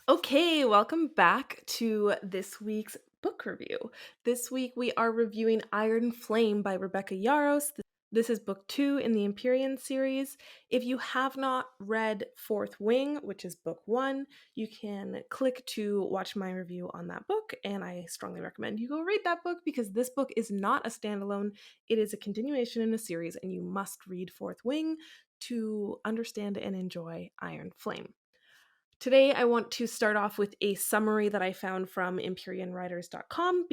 Okay, welcome back to this week's book review. This week we are reviewing Iron Flame by Rebecca Yarros. This is book 2 in the Empyrean series. If you have not read Fourth Wing, which is book 1, you can click to watch my review on that book, and I strongly recommend you go read that book because this book is not a standalone. It is a continuation in a series, and you must read Fourth Wing to understand and enjoy Iron Flame. Today, I want to start off with a summary that I found from EmpyreanWriters.com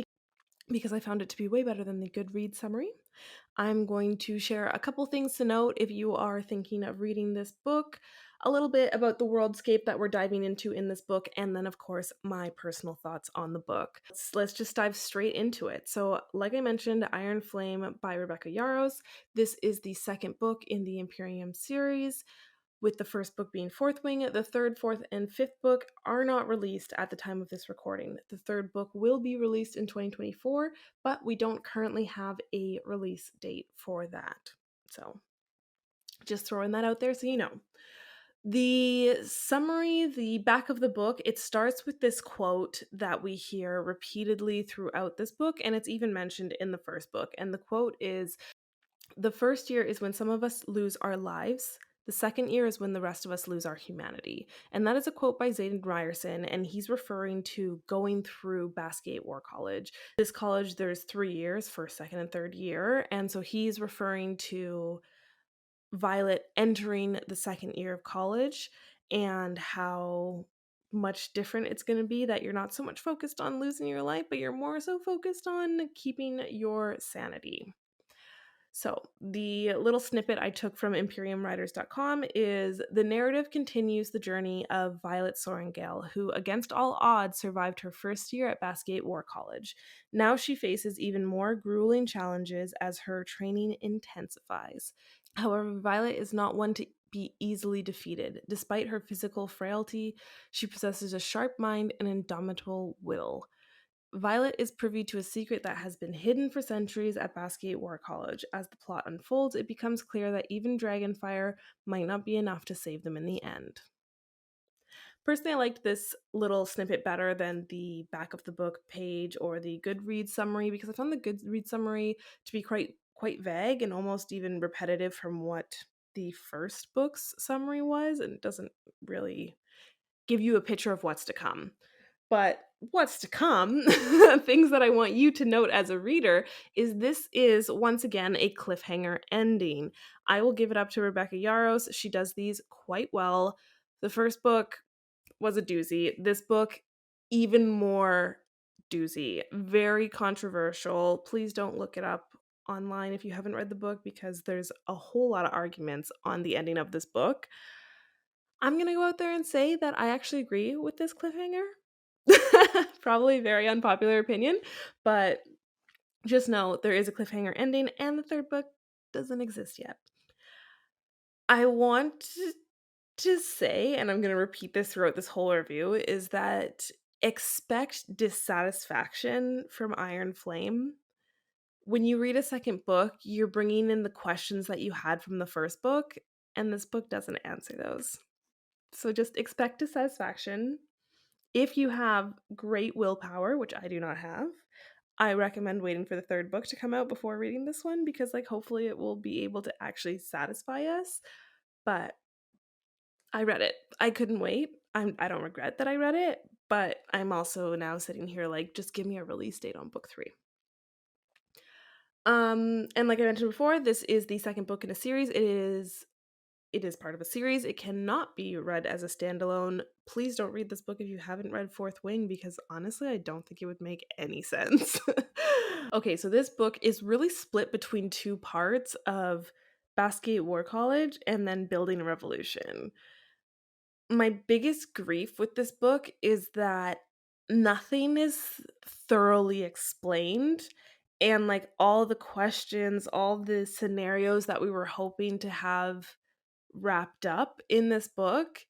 because I found it to be way better than the Goodreads summary. I'm going to share a couple things to note if you are thinking of reading this book, a little bit about the worldscape that we're diving into in this book, and then, of course, my personal thoughts on the book. Let's just dive straight into it. So, like I mentioned, Iron Flame by Rebecca Yarros. This is the second book in the Imperium series, with the first book being Fourth Wing. The third, fourth, and fifth book are not released at the time of this recording. The third book will be released in 2024, but we don't currently have a release date for that. So just throwing that out there so you know. The summary, the back of the book, it starts with this quote that we hear repeatedly throughout this book, and it's even mentioned in the first book. And the quote is, "The first year is when some of us lose our lives. The second year is when the rest of us lose our humanity." And that is a quote by Zayden Ryerson, and he's referring to going through Basquiat War College. This college, there's 3 years, first, second, and third year, and so he's referring to Violet entering the second year of college and how much different it's going to be, that you're not so much focused on losing your life, but you're more so focused on keeping your sanity. So, the little snippet I took from ImperiumWriters.com is, "The narrative continues the journey of Violet Sorrengail, who, against all odds, survived her first year at Basquiat War College. Now she faces even more grueling challenges as her training intensifies. However, Violet is not one to be easily defeated. Despite her physical frailty, she possesses a sharp mind and indomitable will. Violet is privy to a secret that has been hidden for centuries at Basquiat War College. As the plot unfolds, it becomes clear that even Dragonfire might not be enough to save them in the end." Personally, I liked this little snippet better than the back of the book page or the Goodreads summary, because I found the Goodreads summary to be quite vague and almost even repetitive from what the first book's summary was, and it doesn't really give you a picture of what's to come. But what's to come, things that I want you to note as a reader, is this is once again a cliffhanger ending. I will give it up to Rebecca Yarros. She does these quite well. The first book was a doozy. This book, even more doozy. Very controversial. Please don't look it up online if you haven't read the book, because there's a whole lot of arguments on the ending of this book. I'm going to go out there and say that I actually agree with this cliffhanger. Probably a very unpopular opinion, but just know there is a cliffhanger ending and the third book doesn't exist yet. I want to say, and I'm going to repeat this throughout this whole review, is that expect dissatisfaction from Iron Flame. When you read a second book, you're bringing in the questions that you had from the first book, and this book doesn't answer those. So just expect dissatisfaction. If you have great willpower, which I do not have, I recommend waiting for the third book to come out before reading this one, because hopefully it will be able to actually satisfy us. But I read it. I couldn't wait. I don't regret that I read it, but I'm also now sitting here just give me a release date on book 3. And like I mentioned before, this is the second book in a series. It is part of a series. It cannot be read as a standalone. Please don't read this book if you haven't read Fourth Wing, because honestly, I don't think it would make any sense. Okay, so this book is really split between 2 parts of Basquiat War College and then Building a Revolution. My biggest grief with this book is that nothing is thoroughly explained, and all the questions, all the scenarios that we were hoping to have wrapped up in this book,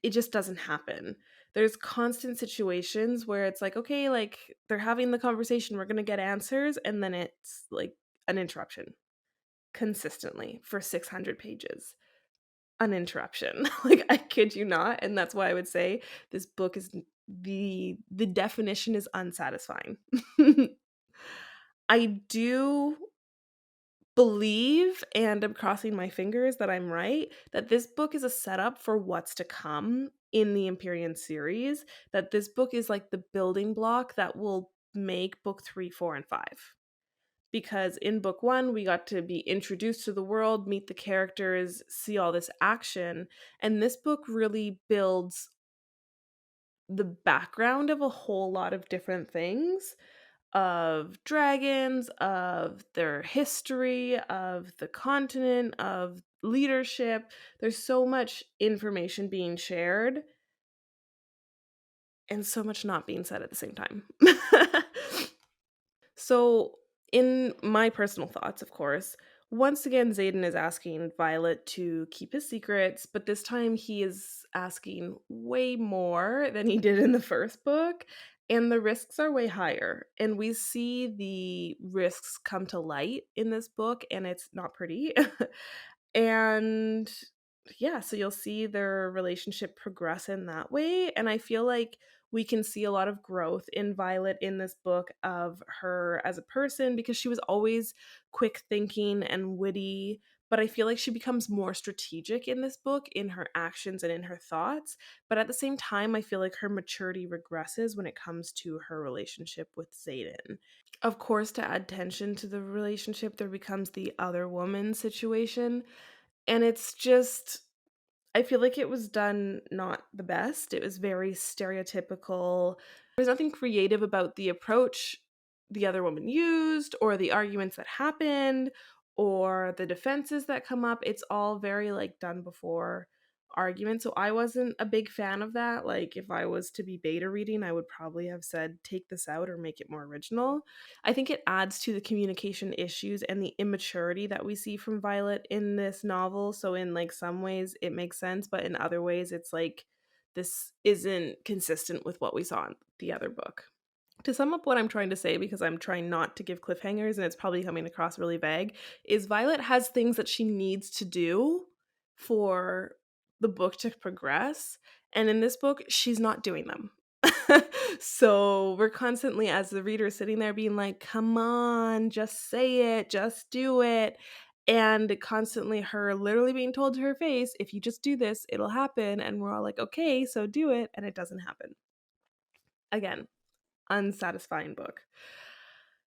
it just doesn't happen. There's constant situations where it's okay, they're having the conversation, we're gonna get answers, and then it's an interruption consistently for 600 pages. an interruption. Like, I kid you not, and that's why I would say this book is the definition is unsatisfying. I do believe, and I'm crossing my fingers that I'm right, that this book is a setup for what's to come in the Empyrean series, that this book is like the building block that will make book 3, 4, and 5. Because in book 1, we got to be introduced to the world, meet the characters, see all this action, and this book really builds the background of a whole lot of different things, of dragons, of their history, of the continent, of leadership. There's so much information being shared and so much not being said at the same time. So, in my personal thoughts, of course, once again, Xaden is asking Violet to keep his secrets, but this time he is asking way more than he did in the first book, and the risks are way higher. And we see the risks come to light in this book, and it's not pretty. And yeah, so you'll see their relationship progress in that way. And I feel like we can see a lot of growth in Violet in this book of her as a person because she was always quick thinking and witty. But I feel like she becomes more strategic in this book in her actions and in her thoughts. But at the same time, I feel like her maturity regresses when it comes to her relationship with Xaden. Of course, to add tension to the relationship, there becomes the other woman situation. And it's just, I feel like it was done not the best. It was very stereotypical. There's nothing creative about the approach the other woman used, or the arguments that happened, or the defenses that come up. It's all very like done before argument. So I wasn't a big fan of that. Like, if I was to be beta reading, I would probably have said take this out or make it more original. I think it adds to the communication issues and the immaturity that we see from Violet in this novel. So in like some ways it makes sense, but in other ways it's like this isn't consistent with what we saw in the other book. To sum up what I'm trying to say, because I'm trying not to give cliffhangers and it's probably coming across really vague, is Violet has things that she needs to do for the book to progress. And in this book, she's not doing them. So we're constantly, as the reader, sitting there being like, come on, just say it, just do it. And constantly her literally being told to her face, if you just do this, it'll happen. And we're all like, okay, so do it. And it doesn't happen. Again, unsatisfying book.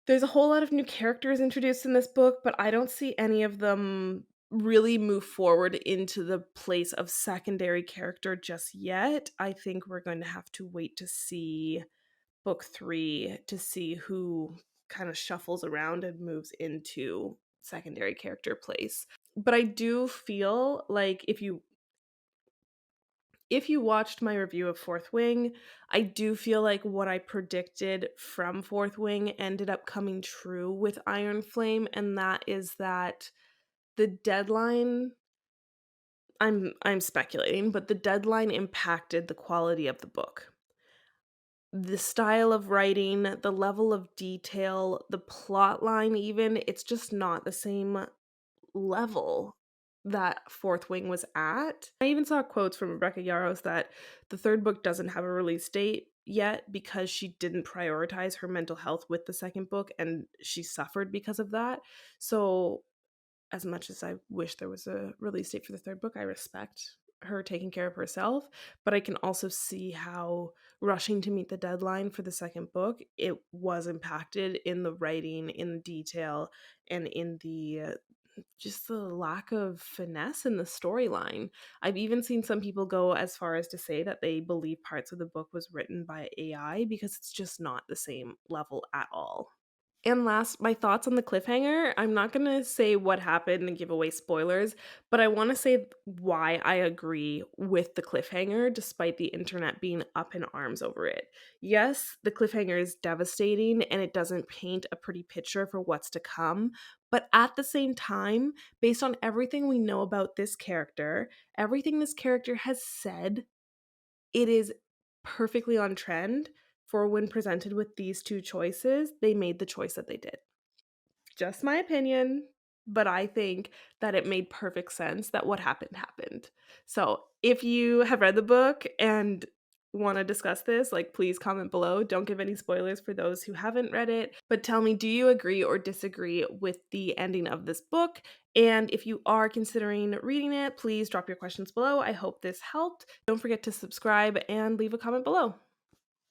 There's a whole lot of new characters introduced in this book, but I don't see any of them really move forward into the place of secondary character just yet. I think we're going to have to wait to see book 3 to see who kind of shuffles around and moves into secondary character place. But I do feel like if you watched my review of Fourth Wing, I do feel like what I predicted from Fourth Wing ended up coming true with Iron Flame, and that is that the deadline, I'm speculating, but the deadline impacted the quality of the book. The style of writing, the level of detail, the plot line even, it's just not the same level that Fourth Wing was at. I even saw quotes from Rebecca Yarros that the third book doesn't have a release date yet because she didn't prioritize her mental health with the second book and she suffered because of that. So, as much as I wish there was a release date for the third book, I respect her taking care of herself, but I can also see how rushing to meet the deadline for the second book, it was impacted in the writing, in the detail, and in the just the lack of finesse in the storyline. I've even seen some people go as far as to say that they believe parts of the book was written by AI because it's just not the same level at all. And last, my thoughts on the cliffhanger. I'm not going to say what happened and give away spoilers, but I want to say why I agree with the cliffhanger despite the internet being up in arms over it. Yes, the cliffhanger is devastating and it doesn't paint a pretty picture for what's to come, but at the same time, based on everything we know about this character, everything this character has said, it is perfectly on trend for when presented with these two choices, they made the choice that they did. Just my opinion. but I think that it made perfect sense that what happened happened. So, if you have read the book and want to discuss this, like please comment below. Don't give any spoilers for those who haven't read it, but tell me, do you agree or disagree with the ending of this book? And if you are considering reading it, please drop your questions below. I hope this helped. Don't forget to subscribe and leave a comment below.